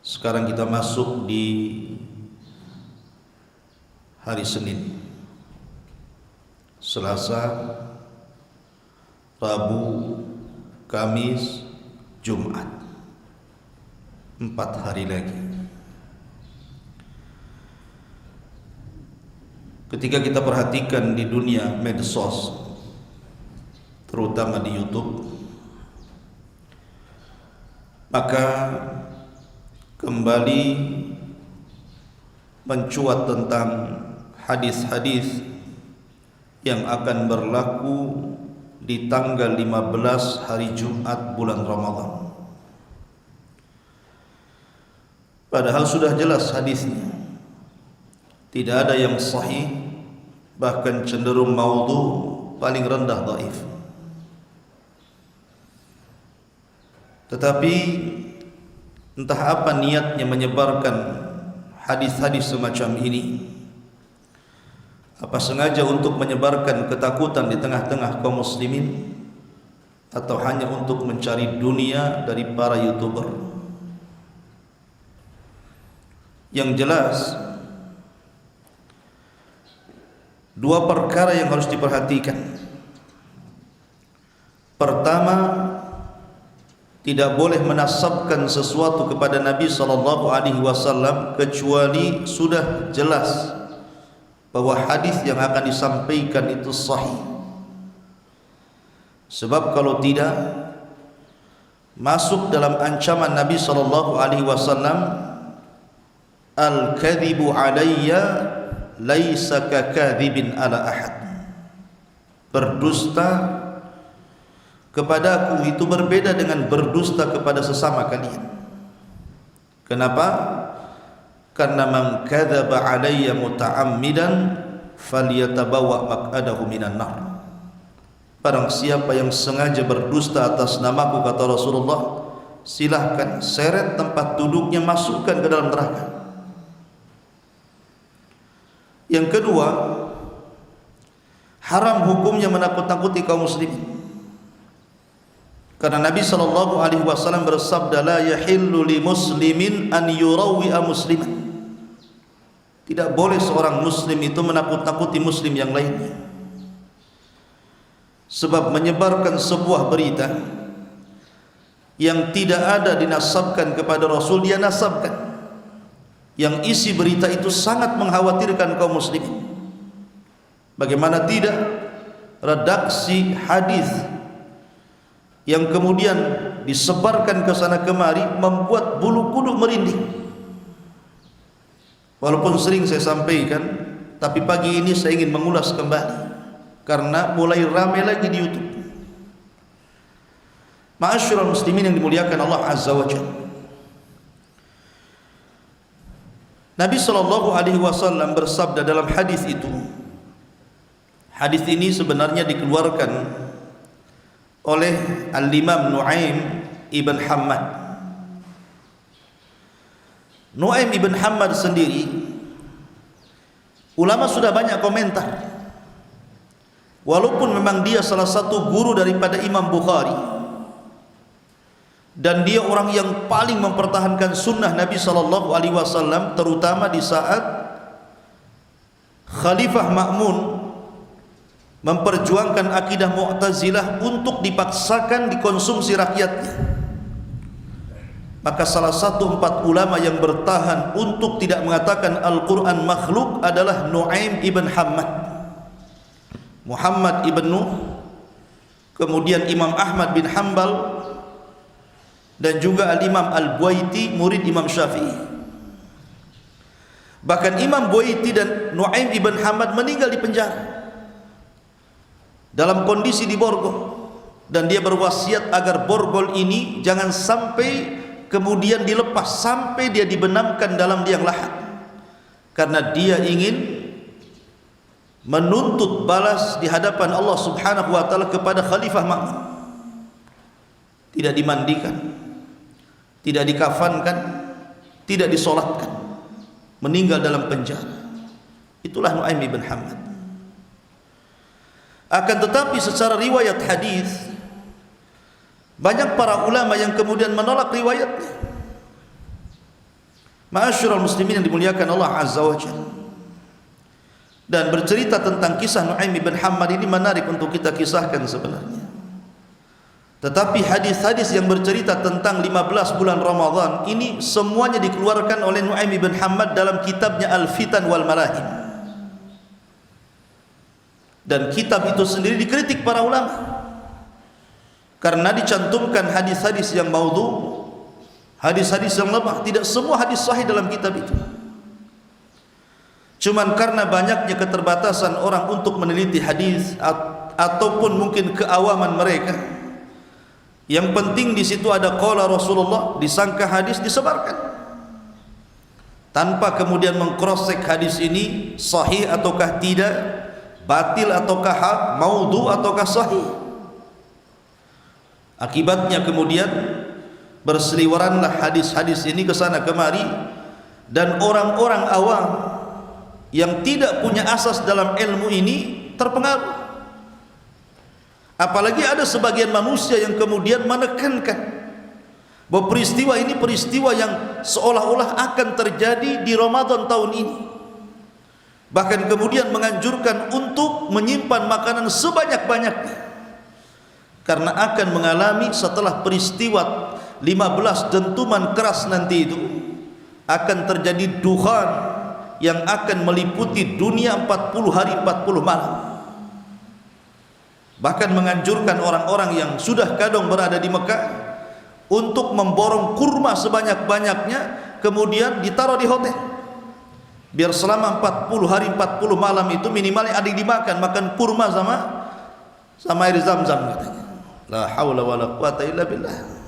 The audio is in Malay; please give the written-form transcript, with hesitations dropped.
Sekarang kita masuk di hari Senin, Selasa, Rabu, Kamis, Jumat. 4 hari lagi. Ketika kita perhatikan di dunia medsos, terutama di YouTube, maka kembali mencuat tentang hadis-hadis yang akan berlaku di tanggal 15 hari Jumat bulan Ramadan. Padahal sudah jelas hadisnya, tidak ada yang sahih, bahkan cenderung maudhu, paling rendah dhaif. Tetapi entah apa niatnya menyebarkan hadis-hadis semacam ini. Apa sengaja untuk menyebarkan ketakutan di tengah-tengah kaum muslimin, atau hanya untuk mencari dunia dari para YouTuber? Yang jelas, dua perkara yang harus diperhatikan. Pertama, tidak boleh menasabkan sesuatu kepada Nabi SAW kecuali sudah jelas bahwa hadis yang akan disampaikan itu sahih. Sebab kalau tidak, masuk dalam ancaman Nabi SAW, al-kadhibu alayya laisa kakadhibin ala ahad. Berdusta kepadaku itu berbeda dengan berdusta kepada sesama kalian. Kenapa? Karena man kadzaba alayya muta'ammidan falyatabawa maq'adahu minan nar. Barang siapa yang sengaja berdusta atas namaku, kata Rasulullah, silahkan seret tempat duduknya, masukkan ke dalam neraka. Yang kedua, haram hukumnya menakut-nakuti kaum muslimin. Karena Nabi SAW bersabda, la yahillu li muslimin an yurawwi'a musliman. Tidak boleh seorang muslim itu menakut-nakuti muslim yang lainnya. Sebab menyebarkan sebuah berita yang tidak ada dinasabkan kepada Rasul, dia nasabkan. Yang isi berita itu sangat mengkhawatirkan kaum muslimin. Bagaimana tidak, redaksi hadis yang kemudian disebarkan ke sana kemari membuat bulu kuduk merinding. Walaupun sering saya sampaikan, tapi pagi ini saya ingin mengulas kembali karena mulai ramai lagi di YouTube. Ma'asyiral muslimin yang dimuliakan Allah Azza wa Jalla, Nabi SAW bersabda dalam hadis itu. Hadis ini sebenarnya dikeluarkan oleh Al-Imam Nu'aim ibn Hammad. Nu'aim ibn Hammad sendiri, ulama sudah banyak komentar. Walaupun memang dia salah satu guru daripada Imam Bukhari, dan dia orang yang paling mempertahankan sunnah Nabi SAW, terutama di saat Khalifah Ma'mun memperjuangkan akidah Mu'tazilah untuk dipaksakan dikonsumsi rakyatnya. Maka salah satu 4 ulama yang bertahan untuk tidak mengatakan Al-Quran makhluk adalah Nu'aim ibn Hammad, Muhammad ibn Nuh, kemudian Imam Ahmad bin Hanbal, dan juga Al-Imam Al-Buaiti, murid Imam Syafi'i. Bahkan Imam Buaiti dan Nu'aim ibn Hammad meninggal di penjara dalam kondisi di borgol, dan dia berwasiat agar borgol ini jangan sampai kemudian dilepas sampai dia dibenamkan dalam liang lahat, karena dia ingin menuntut balas di hadapan Allah Subhanahu wa taala kepada Khalifah Ma'mun. Tidak dimandikan, tidak dikafankan, tidak disolatkan, meninggal dalam penjara. Itulah Nu'aim ibn Hammad. Akan tetapi secara riwayat hadis, banyak para ulama yang kemudian menolak riwayatnya. Ma'asyiral muslimin yang dimuliakan Allah Azza wa Jalla. Dan bercerita tentang kisah Nu'aim bin Hammad ini menarik untuk kita kisahkan sebenarnya. Tetapi hadis-hadis yang bercerita tentang 15 bulan Ramadan ini semuanya dikeluarkan oleh Nu'aim bin Hammad dalam kitabnya Al-Fitan wal Malahim. Dan kitab itu sendiri dikritik para ulama karena dicantumkan hadis-hadis yang maudhu, hadis-hadis yang lemah. Tidak semua hadis sahih dalam kitab itu. Cuman karena banyaknya keterbatasan orang untuk meneliti hadis ataupun mungkin keawaman mereka, yang penting di situ ada qala Rasulullah, disangka hadis, disebarkan tanpa kemudian mengcross-check hadis ini sahih ataukah tidak, batil ataukah hak, maudhu ataukah sahih. Akibatnya kemudian berseliweranlah hadis-hadis ini ke sana kemari, dan orang-orang awam yang tidak punya asas dalam ilmu ini terpengaruh. Apalagi ada sebagian manusia yang kemudian menekankan bahwa peristiwa ini peristiwa yang seolah-olah akan terjadi di Ramadan tahun ini. Bahkan kemudian menganjurkan untuk menyimpan makanan sebanyak-banyaknya, karena akan mengalami setelah peristiwa 15 dentuman keras nanti itu akan terjadi duhan yang akan meliputi dunia 40 hari 40 malam. Bahkan menganjurkan orang-orang yang sudah kadang berada di Mekah untuk memborong kurma sebanyak-banyaknya, kemudian ditaruh di hotel, biar selama 40 hari 40 malam itu minimal ada yang dimakan, makan kurma sama air zam-zam katanya. La haula wala quwata illa billah.